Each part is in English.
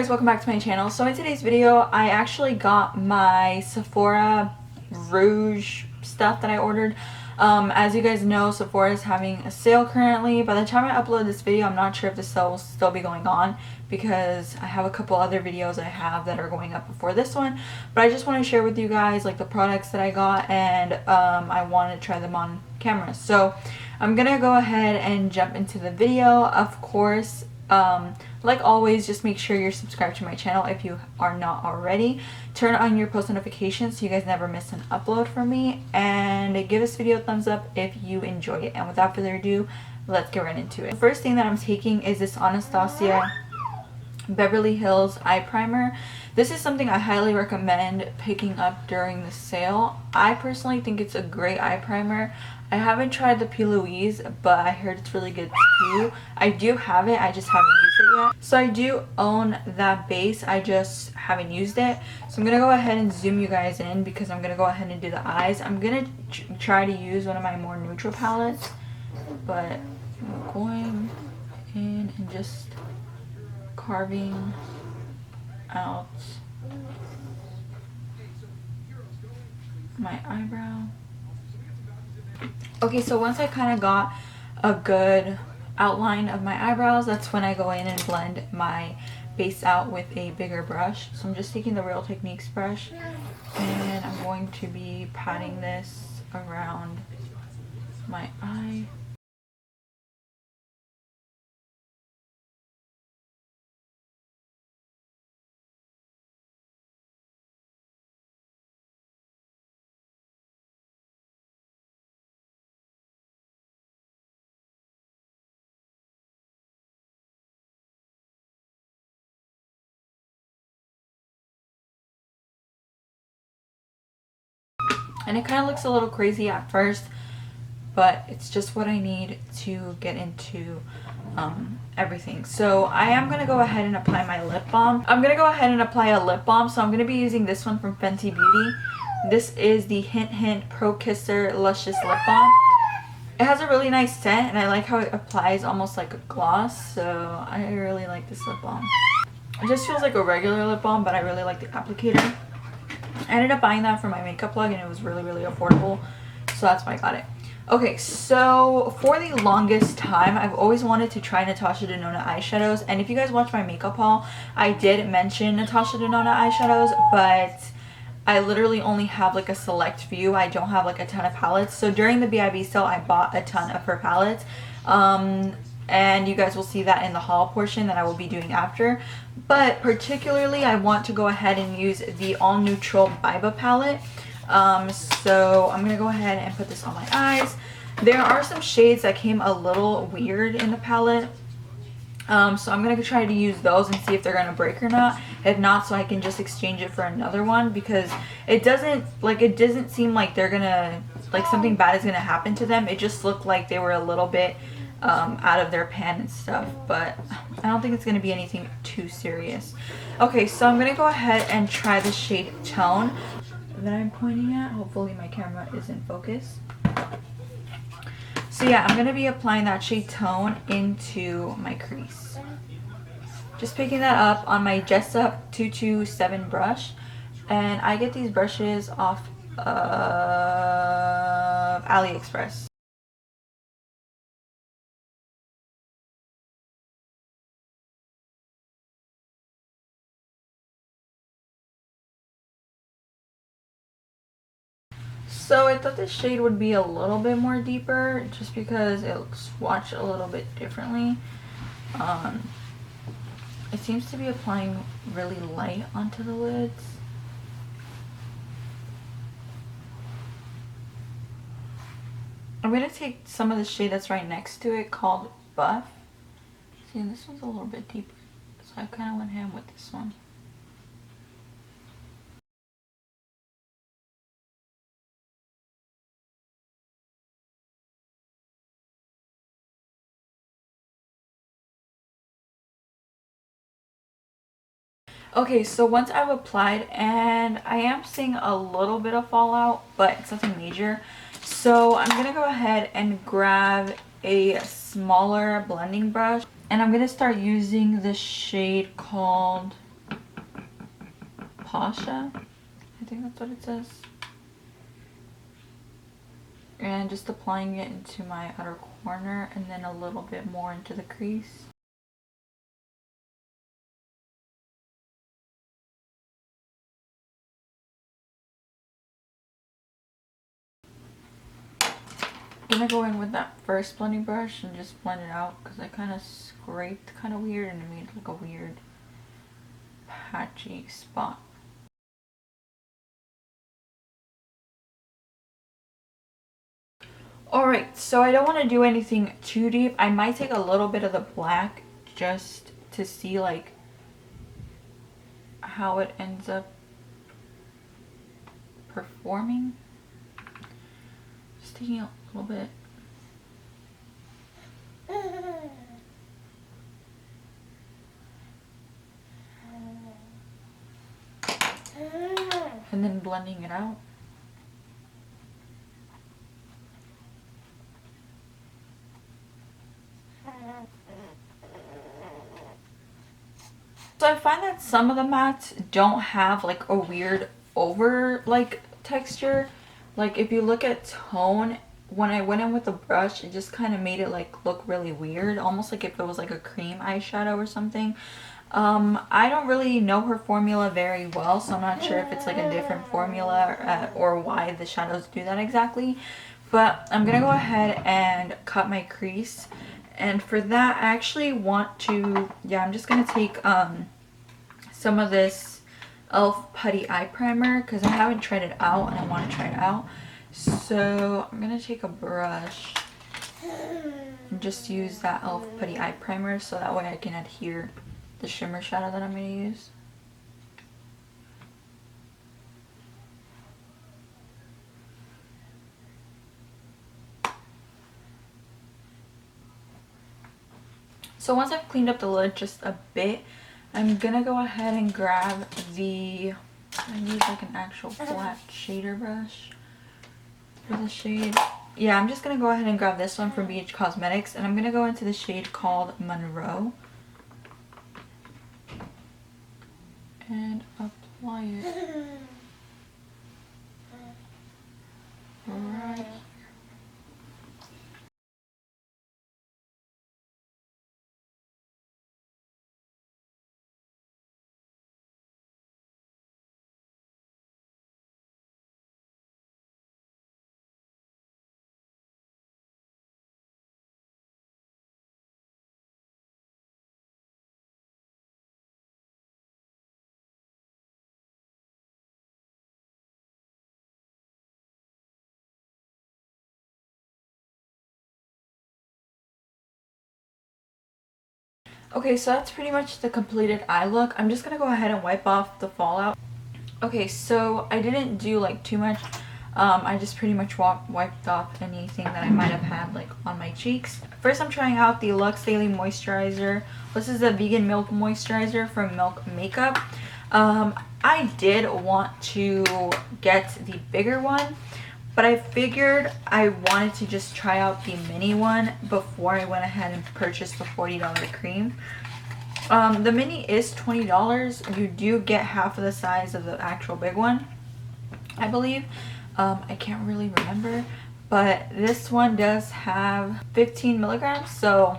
guys, welcome back to my channel. So in today's video, I actually got my Sephora rouge stuff that I ordered. As you guys know, Sephora is having a sale currently. By the time I upload this video, I'm not sure if the sale will still be going on because I have a couple other videos I have that are going up before this one. But I just want to share with you guys like the products that I got, and I want to try them on camera. So I'm gonna go ahead and jump into the video. Of course, like always, just make sure you're subscribed to my channel if you are not already. Turn on your post notifications so you guys never miss an upload from me, and give this video a thumbs up if you enjoy it. And without further ado, let's get right into it. The first thing that I'm taking is this Anastasia Beverly Hills eye primer. This is something I highly recommend picking up during the sale. I personally think it's a great eye primer. I haven't tried the P. Louise, but I heard it's really good too. I do have it, I just haven't used it yet. So I do own that base, I just haven't used it. So I'm going to go ahead and zoom you guys in because I'm going to go ahead and do the eyes. I'm going to try to use one of my more neutral palettes, but I'm going in and just carving out my eyebrow. Okay, so once I kind of got a good outline of my eyebrows, that's when I go in and blend my base out with a bigger brush. So I'm just taking the Real Techniques brush and I'm going to be patting this around my eye. And it kind of looks a little crazy at first, but it's just what I need to get into everything. So I am going to go ahead and apply my lip balm. I'm going to go ahead and apply a lip balm. So I'm going to be using this one from Fenty Beauty. This is the Hint Hint Pro Kisser Luscious Lip Balm. It has a really nice scent, and I like how it applies almost like a gloss. So I really like this lip balm. It just feels like a regular lip balm, but I really like the applicator. I ended up buying that for my makeup plug and it was really affordable, so that's why I got it. Okay, so for the longest time I've always wanted to try Natasha Denona eyeshadows, and if you guys watch my makeup haul, I did mention Natasha Denona eyeshadows, but I literally only have like a select few. I don't have like a ton of palettes. So during the BIB sale I bought a ton of her palettes, and you guys will see that in the haul portion that I will be doing after. But particularly I want to go ahead and use the All Neutral Biba palette. So I'm going to go ahead and put this on my eyes. There are some shades that came a little weird in the palette. So I'm going to try to use those and see if they're going to break or not. If not, so I can just exchange it for another one, because it doesn't seem like they're going to, like something bad is going to happen to them. It just looked like they were a little bit out of their pan and stuff, but I don't think it's going to be anything too serious. Okay, so I'm going to go ahead and try the shade Tone that I'm pointing at. Hopefully my camera is in focus. So yeah, I'm going to be applying that shade Tone into my crease. Just picking that up on my Jessup 227 brush, and I get these brushes off of AliExpress. So I thought this shade would be a little bit more deeper just because it looks swatched a little bit differently. It seems to be applying really light onto the lids. I'm going to take some of the shade that's right next to it called Buff. See, this one's a little bit deeper, so I kind of went ham with this one. Okay, so once I've applied, and I am seeing a little bit of fallout, but it's nothing major. So I'm going to go ahead and grab a smaller blending brush, and I'm going to start using this shade called Hacia. I think that's what it says. And just applying it into my outer corner and then a little bit more into the crease. I'm gonna go in with that first blending brush and just blend it out because I kind of scraped kind of weird and it made like a weird patchy spot. Alright, so I don't want to do anything too deep. I might take a little bit of the black just to see like how it ends up performing. Just taking a little bit. And then blending it out. So I find that some of the mattes don't have like a weird over like texture. Like if you look at tone, when I went in with the brush, it just kind of made it like look really weird, almost like if it was like a cream eyeshadow or something. I don't really know her formula very well, so I'm not sure if it's like a different formula or why the shadows do that exactly. But I'm gonna go ahead and cut my crease, and for that I actually want to, I'm just gonna take some of this e.l.f. Putty Eye Primer because I haven't tried it out and I want to try it out. So I'm gonna take a brush and just use that e.l.f. Putty Eye Primer so that way I can adhere the shimmer shadow that I'm going to use. So once I've cleaned up the lid just a bit, I'm going to go ahead and grab I use like an actual flat shader brush for the shade. Yeah, I'm just going to go ahead and grab this one from BH Cosmetics, and I'm going to go into the shade called Monroe. And apply it right here. Okay, so that's pretty much the completed eye look. I'm just gonna go ahead and wipe off the fallout. Okay, so I didn't do like too much. I just pretty much wiped off anything that I might have had like on my cheeks. First, I'm trying out the Lux Daily Moisturizer. This is a vegan milk moisturizer from Milk Makeup. I did want to get the bigger one, but I figured I wanted to just try out the mini one before I went ahead and purchased the $40 cream. The mini is $20. You do get half of the size of the actual big one, I believe. I can't really remember, but this one does have 15 milligrams. So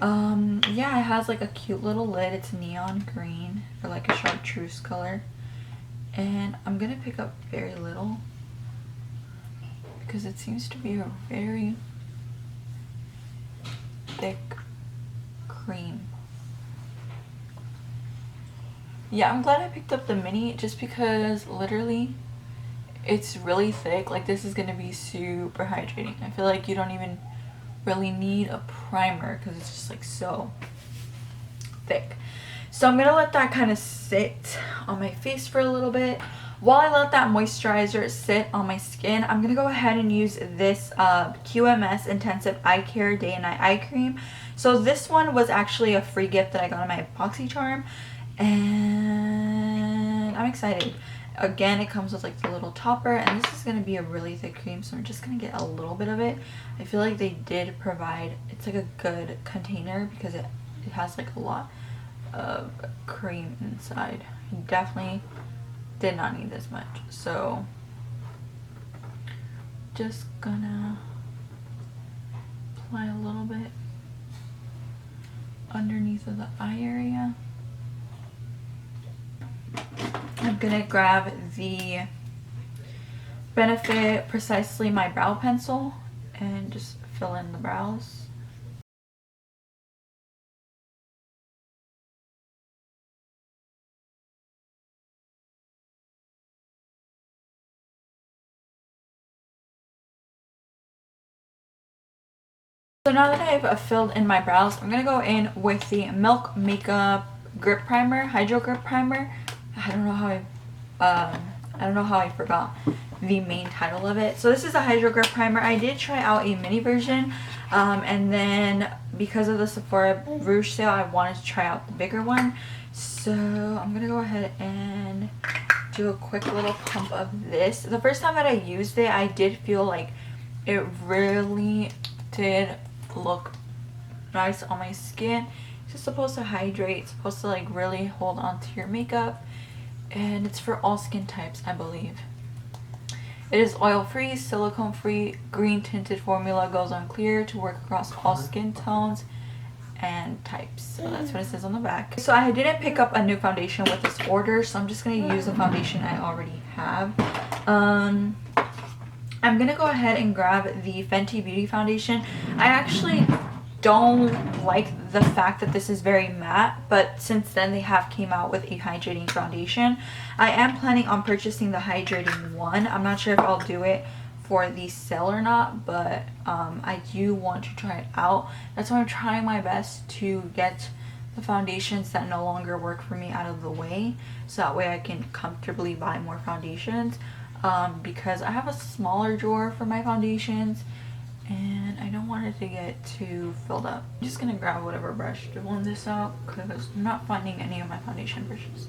yeah, it has like a cute little lid. It's neon green or like a chartreuse color, and I'm gonna pick up very little because it seems to be a very thick cream. Yeah, I'm glad I picked up the mini just because literally it's really thick. Like, this is gonna be super hydrating. I feel like you don't even really need a primer because it's just like so thick. So I'm gonna let that kind of sit on my face for a little bit. While I let that moisturizer sit on my skin, I'm gonna go ahead and use this QMS Intensive Eye Care Day and Night Eye Cream. So this one was actually a free gift that I got on my BoxyCharm, and I'm excited. Again, it comes with like the little topper, and this is going to be a really thick cream, so I'm just going to get a little bit of it. I feel like they did provide, it's like a good container because it has like a lot of cream inside. I definitely did not need this much. So just gonna apply a little bit underneath of the eye area. I'm gonna grab the Benefit Precisely My Brow Pencil and just fill in the brows. So now that I've filled in my brows, I'm gonna go in with the Milk Makeup Grip Primer, Hydro Grip Primer. I don't know how I forgot the main title of it. So this is a Hydro Grip Primer. I did try out a mini version, and then because of the Sephora Rouge sale, I wanted to try out the bigger one. So I'm gonna go ahead and do a quick little pump of this. The first time that I used it, I did feel like it really did look nice on my skin. It's just supposed to hydrate, it's supposed to like really hold on to your makeup, and it's for all skin types, I believe. It is oil-free, silicone-free, green tinted formula, goes on clear to work across all skin tones and types. So that's what it says on the back. So I didn't pick up a new foundation with this order, so I'm just going to use the foundation I already have. I'm going to go ahead and grab the Fenty Beauty foundation. I actually don't like the fact that this is very matte, but since then they have came out with a hydrating foundation. I am planning on purchasing the hydrating one. I'm not sure if I'll do it for the sale or not, but I do want to try it out. That's why I'm trying my best to get the foundations that no longer work for me out of the way, so that way I can comfortably buy more foundations, because I have a smaller drawer for my foundations and I don't want it to get too filled up. I'm just gonna grab whatever brush to blend this out because I'm not finding any of my foundation brushes.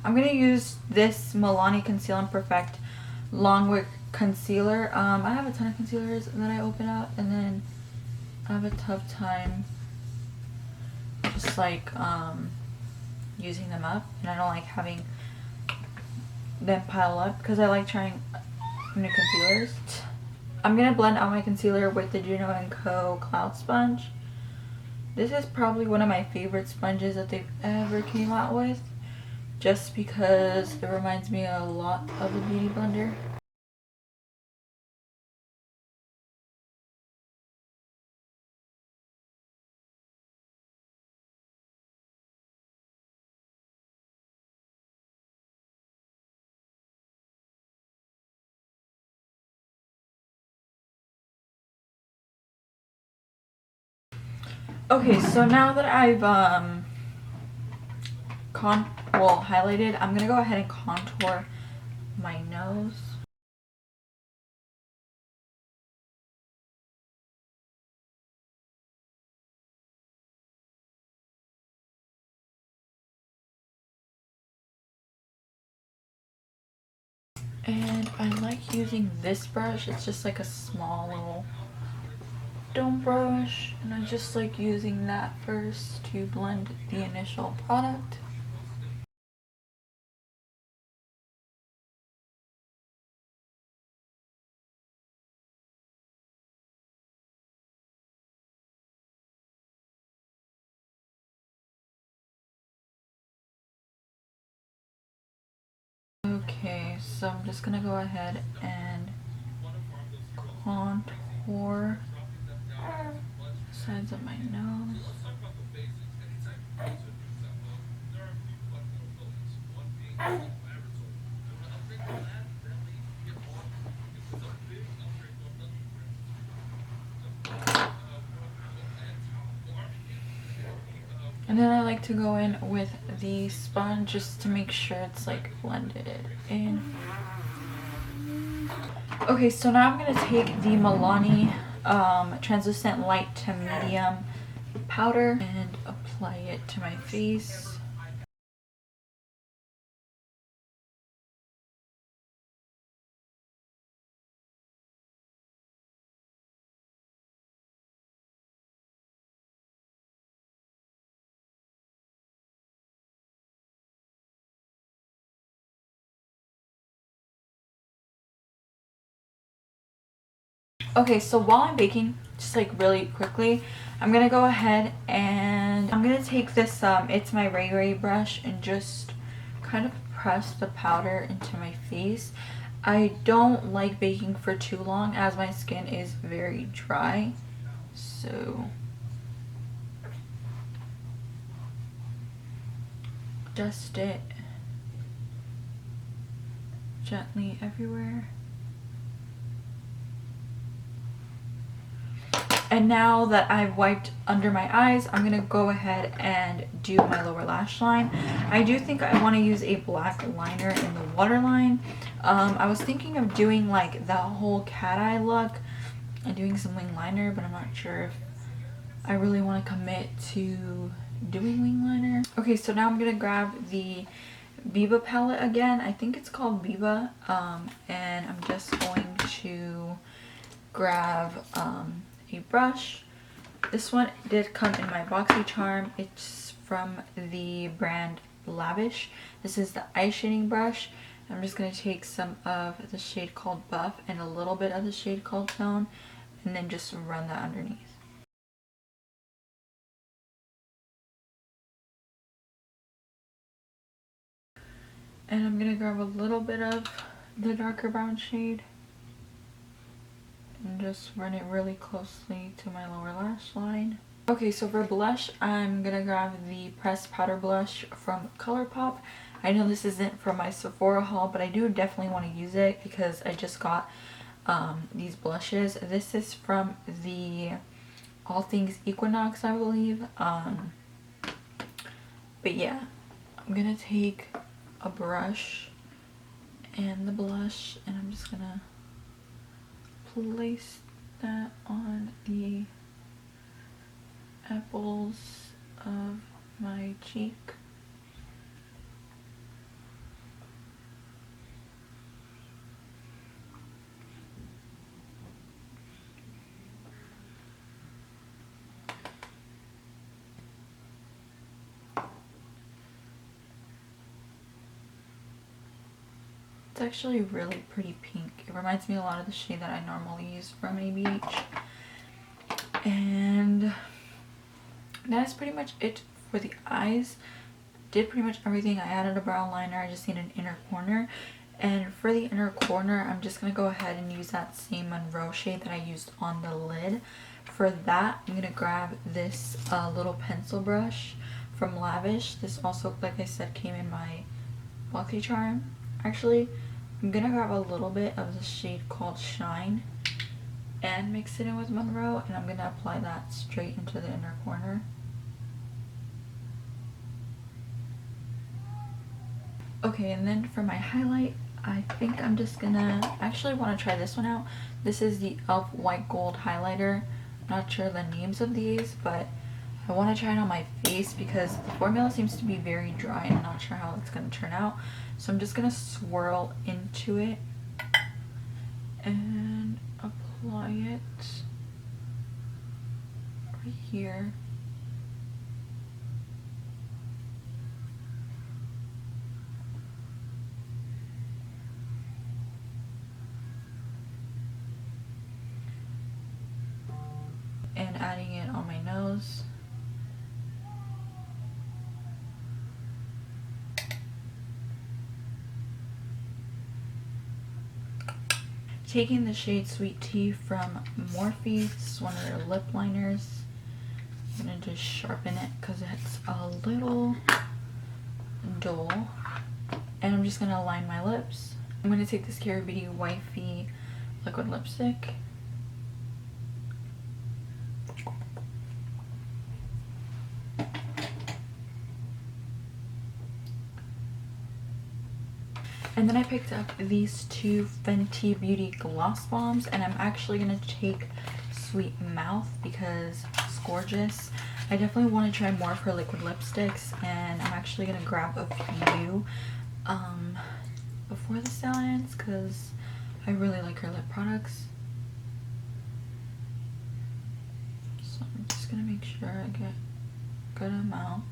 I'm going to use this Milani Conceal and Perfect Longwick Concealer. I have a ton of concealers that I open up, and then I have a tough time just like using them up, and I don't like having them pile up because I like trying new concealers. I'm going to blend out my concealer with the Juno & Co. Cloud Sponge. This is probably one of my favorite sponges that they've ever came out with, just because it reminds me a lot of a beauty blender. Okay, so now that I've highlighted, I'm gonna go ahead and contour my nose. And I like using this brush. It's just like a small little dome brush, and I just like using that first to blend the initial product. Okay, so I'm just gonna go ahead and contour sides of my nose. And then I like to go in with the sponge just to make sure it's like blended in. Okay, so now I'm going to take the Milani Translucent Light to Medium powder and apply it to my face. Okay, so while I'm baking, just like really quickly, I'm gonna go ahead and I'm gonna take this it's my Ray Ray brush and just kind of press the powder into my face. I don't like baking for too long as my skin is very dry, so dust it gently everywhere. And now that I've wiped under my eyes, I'm going to go ahead and do my lower lash line. I do think I want to use a black liner in the waterline. I was thinking of doing like the whole cat eye look and doing some wing liner, but I'm not sure if I really want to commit to doing wing liner. Okay, so now I'm going to grab the Biba palette again. I think it's called Biba. And I'm just going to grab a brush. This one did come in my BoxyCharm. It's from the brand Lavish. This is the eye shading brush. I'm just going to take some of the shade called Buff and a little bit of the shade called Tone and then just run that underneath. And I'm going to grab a little bit of the darker brown shade and just run it really closely to my lower lash line. Okay, so for blush, I'm gonna grab the pressed powder blush from ColourPop. I know this isn't from my Sephora haul, but I do definitely want to use it because I just got these blushes. This is from the All Things Equinox, I believe. But yeah, I'm gonna take a brush and the blush and I'm just gonna place that on the apples of my cheek. It's actually really pretty pink. It reminds me a lot of the shade that I normally use from ABH. And that is pretty much it for the eyes. Did pretty much everything. I added a brown liner. I just need an inner corner. And for the inner corner, I'm just going to go ahead and use that same Monroe shade that I used on the lid. For that, I'm going to grab this little pencil brush from Lavish. This also, like I said, came in my BoxyCharm. Actually, I'm gonna grab a little bit of the shade called Shine and mix it in with Monroe, and I'm gonna apply that straight into the inner corner. Okay, and then for my highlight, I think I'm just gonna actually want to try this one out. This is the e.l.f. White Gold Highlighter. I'm not sure the names of these, but I want to try it on my face because the formula seems to be very dry and I'm not sure how it's going to turn out. So I'm just going to swirl into it and apply it right here. And adding it on my nose. Taking the shade Sweet Tea from Morphe, this is one of their lip liners. I'm going to just sharpen it because it's a little dull. And I'm just going to line my lips. I'm going to take this Kara Beauty Wifey liquid lipstick. And then I picked up these two Fenty Beauty Gloss Bombs, and I'm actually going to take Sweet Mouth because it's gorgeous. I definitely want to try more of her liquid lipsticks, and I'm actually going to grab a few before the sale ends because I really like her lip products. So I'm just going to make sure I get a good amount.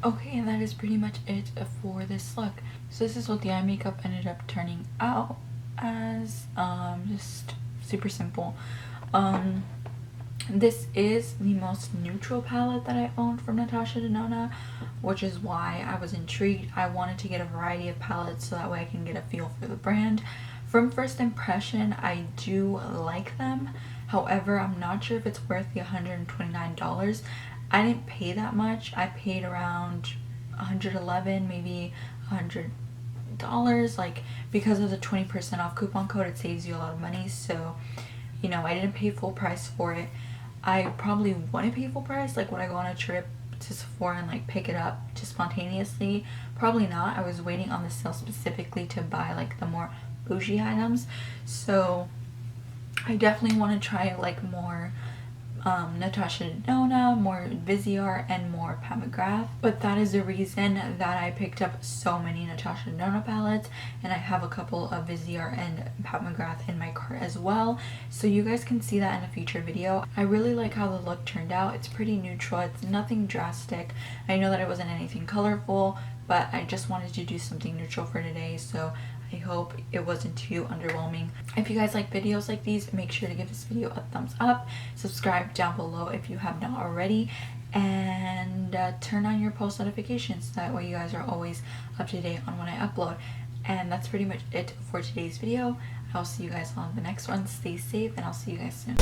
Okay, and that is pretty much it for this look. So this is what the eye makeup ended up turning out as. Just super simple. This is the most neutral palette that I own from Natasha Denona, which is why I was intrigued. I wanted to get a variety of palettes so that way I can get a feel for the brand. From first impression, I do like them. However, I'm not sure if it's worth the $129. I didn't pay that much. I paid around $111, maybe $100. Like, because of the 20% off coupon code, it saves you a lot of money. So, you know, I didn't pay full price for it. I probably want to pay full price, like, would I go on a trip to Sephora and like pick it up just spontaneously? Probably not. I was waiting on the sale specifically to buy like the more bougie items. So I definitely want to try like more Natasha Denona, more Viseart, and more Pat McGrath. But that is the reason that I picked up so many Natasha Denona palettes, and I have a couple of Viseart and Pat McGrath in my cart as well, so you guys can see that in a future video. I really like how the look turned out. It's pretty neutral. It's nothing drastic. I know that it wasn't anything colorful, but I just wanted to do something neutral for today, so I hope it wasn't too underwhelming. If you guys like videos like these, make sure to give this video a thumbs up, subscribe down below if you have not already, and turn on your post notifications. That way you guys are always up to date on when I upload. And that's pretty much it for today's video. I'll see you guys on the next one. Stay safe, and I'll see you guys soon.